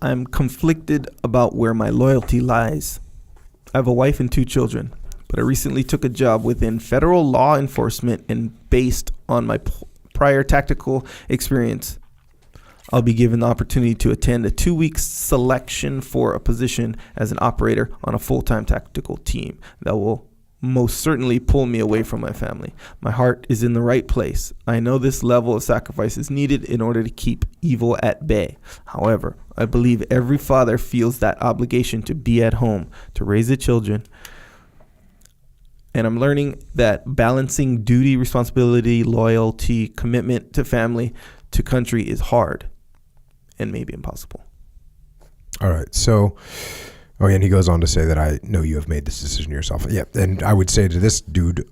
I'm conflicted about where my loyalty lies. I have a wife and 2 children, but I recently took a job within federal law enforcement, and based on my prior tactical experience, I'll be given the opportunity to attend a 2-week selection for a position as an operator on a full-time tactical team that will most certainly pull me away from my family. My heart is in the right place. I know this level of sacrifice is needed in order to keep evil at bay. However, I believe every father feels that obligation to be at home, to raise the children. And I'm learning that balancing duty, responsibility, loyalty, commitment to family, to country is hard and maybe impossible. All right. So, and he goes on to say that I know you have made this decision yourself. Yeah. And I would say to this dude,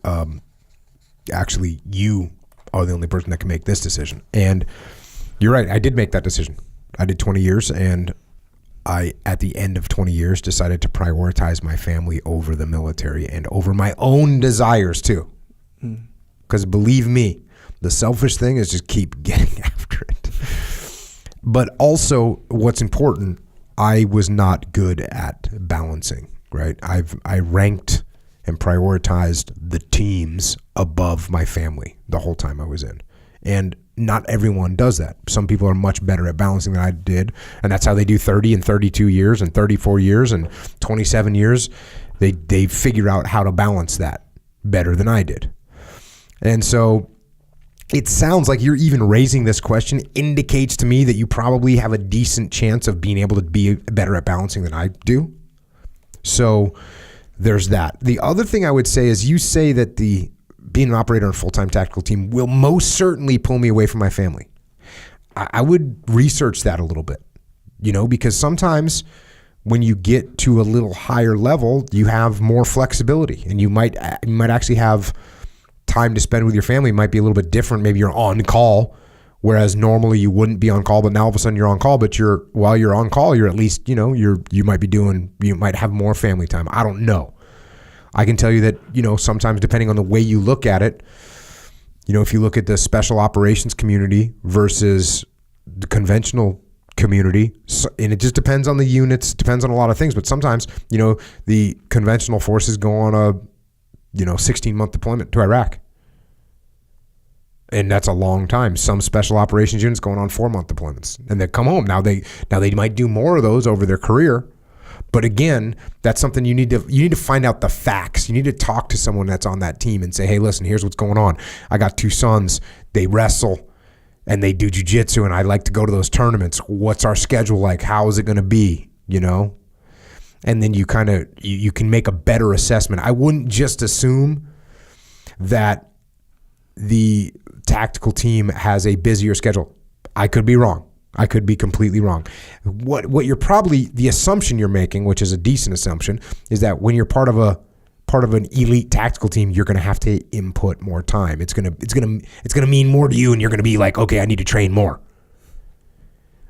actually, you are the only person that can make this decision. And you're right. I did make that decision. I did 20 years, and I, at the end of 20 years, decided to prioritize my family over the military and over my own desires too. Because believe me, the selfish thing is just keep getting after it. But also, what's important, I was not good at balancing, right? I ranked and prioritized the teams above my family the whole time I was in. And not everyone does that. Some people are much better at balancing than I did, and that's how they do 30 and 32 years and 34 years and 27 years. They figure out how to balance that better than I did. And so it sounds like you're even raising this question indicates to me that you probably have a decent chance of being able to be better at balancing than I do. So there's that. The other thing I would say is you say that being an operator on a full-time tactical team will most certainly pull me away from my family. I would research that a little bit, because sometimes when you get to a little higher level, you have more flexibility, and you might actually have time to spend with your family. It might be a little bit different. Maybe you're on call, whereas normally you wouldn't be on call, but now all of a sudden you're on call, but while you're on call, you're at least, you might have more family time. I don't know. I can tell you that, sometimes depending on the way you look at it, if you look at the special operations community versus the conventional community, and it just depends on the units, depends on a lot of things, but sometimes, the conventional forces go on a 16-month deployment to Iraq. And that's a long time. Some special operations units going on 4-month deployments, and they come home. Now they might do more of those over their career. But again, that's something you need to find out the facts. You need to talk to someone that's on that team and say, hey, listen, here's what's going on. I got 2 sons. They wrestle and they do jiu-jitsu, and I like to go to those tournaments. What's our schedule like? How is it going to be? And then you can make a better assessment. I wouldn't just assume that the tactical team has a busier schedule. I could be wrong. I could be completely wrong. What you're probably, the assumption you're making, which is a decent assumption, is that when you're part of an elite tactical team, you're going to have to input more time. It's going to mean more to you, and you're going to be like, okay, I need to train more.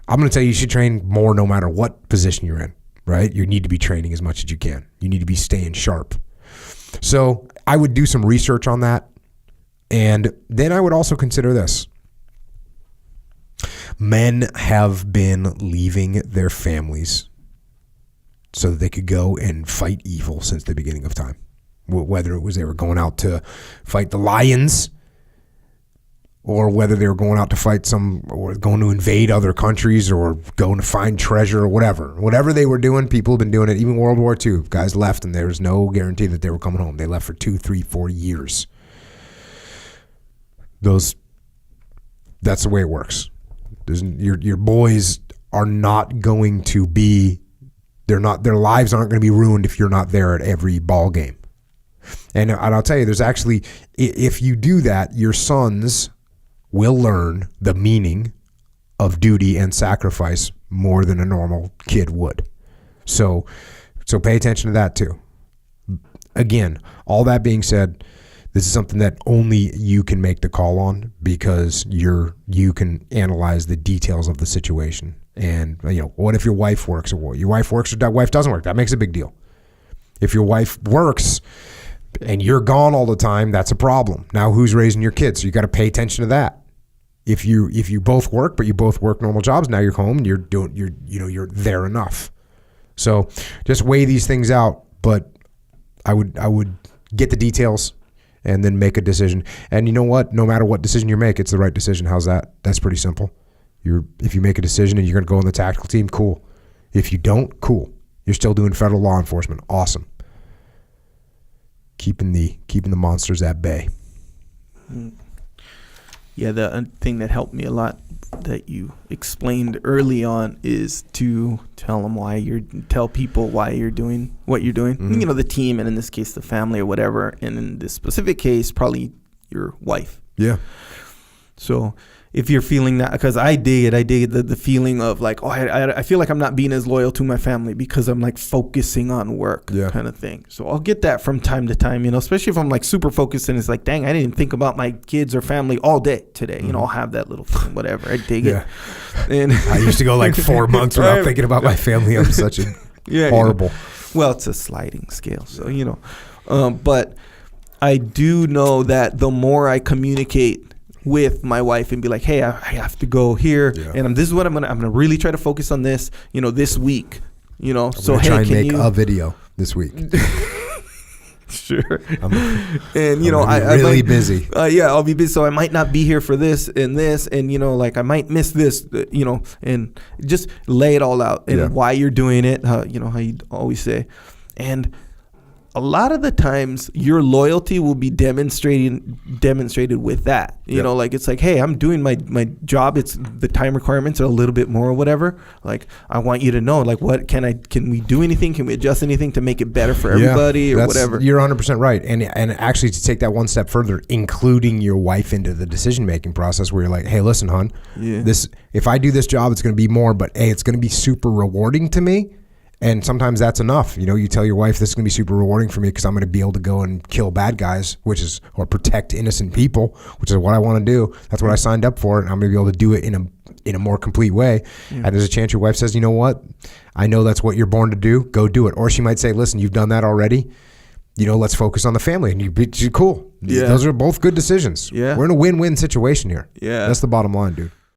I'm going to tell you should train more no matter what position you're in, right? You need to be training as much as you can. You need to be staying sharp. So I would do some research on that. And then I would also consider this. Men have been leaving their families so that they could go and fight evil since the beginning of time. Whether it was they were going out to fight the lions, or whether they were going out to fight or going to invade other countries, or going to find treasure, or whatever. Whatever they were doing, people have been doing it. Even World War II, guys left and there was no guarantee that they were coming home. They left for 2, 3, 4 years. That's the way it works. Your boys are not going to be, their lives aren't going to be ruined if you're not there at every ball game. And I'll tell you, there's actually, if you do that, your sons will learn the meaning of duty and sacrifice more than a normal kid would. So pay attention to that too. Again, all that being said, this is something that only you can make the call on, because you can analyze the details of the situation. And what if your wife works, or your wife works or your wife doesn't work? That makes a big deal. If your wife works and you're gone all the time, that's a problem. Now who's raising your kids? So you got to pay attention to that. If you both work, but you both work normal jobs, now you're home and you're there enough. So just weigh these things out, but I would get the details and then make a decision. And you know what? No matter what decision you make, it's the right decision. How's that? That's pretty simple. If you make a decision and you're going to go on the tactical team, cool. If you don't, cool. You're still doing federal law enforcement. Awesome. Keeping the monsters at bay. Yeah, the thing that helped me a lot that you explained early on is to tell people why you're doing what you're doing. Mm-hmm. You know, the team, and in this case, the family or whatever. And in this specific case, probably your wife. Yeah. So if you're feeling that, because I dig the feeling of like, oh, I feel like I'm not being as loyal to my family because I'm like focusing on work kind of thing. So I'll get that from time to time, you know, especially if I'm like super focused and it's like, dang, I didn't think about my kids or family all day today. You know, I'll have that little feeling, whatever. I dig it. And I used to go like 4 months without thinking about my family. I'm such a horrible. You know, well, it's a sliding scale. So, you know, but I do know that the more I communicate with my wife and be like, hey, I have to go here, and this is what I'm gonna really try to focus on this, you know, this week, you know. So hey, try and make a video this week. Sure. And you know, I'm really busy. I'll be busy, so I might not be here for this, and you know, like I might miss this, you know, and just lay it all out and why you're doing it, you know, how you always say. And a lot of the times your loyalty will be demonstrated with that, you know, like it's like, hey, I'm doing my job. It's the time requirements are a little bit more or whatever. Like, I want you to know, like, what can we do anything? Can we adjust anything to make it better for everybody or whatever? You're 100% right. And actually to take that one step further, including your wife into the decision-making process where you're like, hey, listen, hon, if I do this job, it's going to be more, but hey, it's going to be super rewarding to me. And sometimes that's enough. You know, you tell your wife, this is going to be super rewarding for me because I'm going to be able to go and kill bad guys, or protect innocent people, which is what I want to do. That's what I signed up for, and I'm going to be able to do it in a more complete way. And there's a chance your wife says, you know what? I know that's what you're born to do. Go do it. Or she might say, listen, you've done that already. You know, let's focus on the family. And you're cool. Yeah. Those are both good decisions. Yeah. We're in a win-win situation here. Yeah. That's the bottom line, dude.